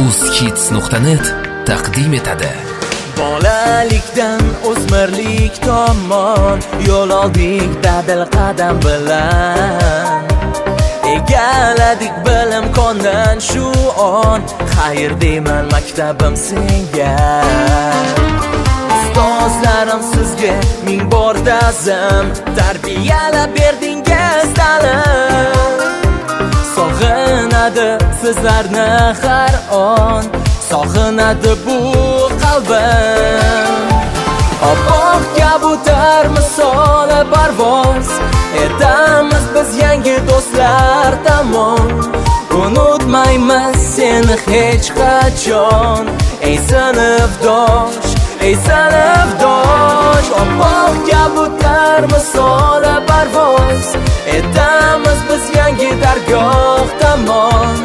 uzkids.net taqdim etadi. Bolalikdan o'smirlik tomon yo'l oldik dadil qadam bilan. Egaladik bilim kondan shu on, xayr deyman maktabim senga. Ustozlarim sizga ming bor ta'zim, tarbiyalab berdingiz ta'lim. Sog'inadi sizlarni har on, sog'inadi bu qalbim. Oppoq kabutar misoli parvoz etamiz biz yangi do'stlar tomon. Unutmaymiz seni hech qachon, ey sinfdosh, ey sinfdosh. Oppoq kabutar misoli parvoz etamiz biz yangi dargoh tomon.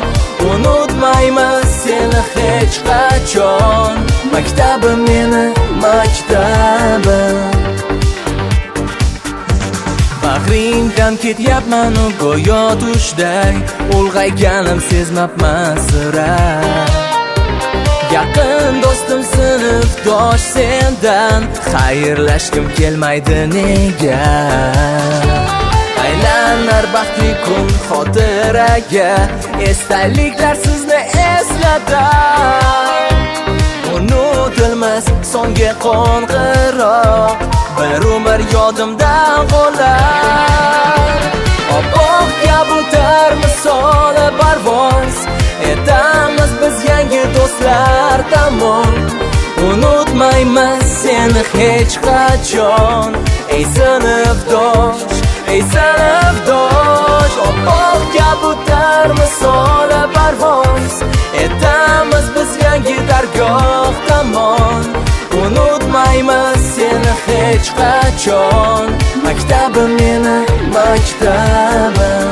Unutmaymiz seni hech qachon, maktabim meni maktabim. Bag'ringdan ketyapman u go'yo tushday, ulg'ayganim sezmabman sira. Yaqin do'stim sinfdosh sendan, xayrlashgim kelmaydi nega? Aylanar baxtli kun xotiraga, esdaliklar sizni eslatar. Unutilmas songa qo'ng'iroq, bir umr yodimdan qolar. Oppoq kabutar misoli parvoz etamiz biz yangi do'stlar tomon. Unutmaymiz seni hech qachon, ey sinfdosh, ey sinfdosh. Oppoq kabutar misoli parvoz etamiz biz yangi dargoh tomon. Unutmaymiz seni hech qachon, maktabim meni maktabim.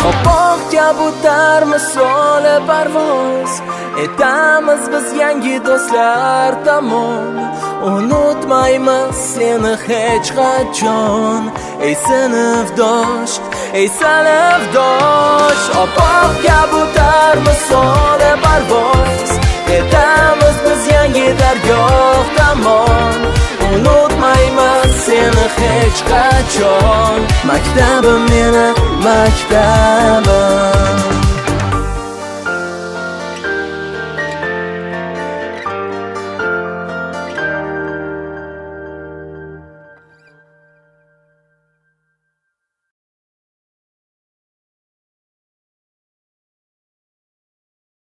Oppoq kabutar misoli parvoz etamiz biz yangi do'stlar tomon. Unutmaymiz seni hech qachon, ey sinfdosh, ey sinfdosh. Oppoq kabutar misoli parvoz etamiz biz yangi dargoh tomon. Unutmaymiz seni hech qachon, maktabim meni maktabim.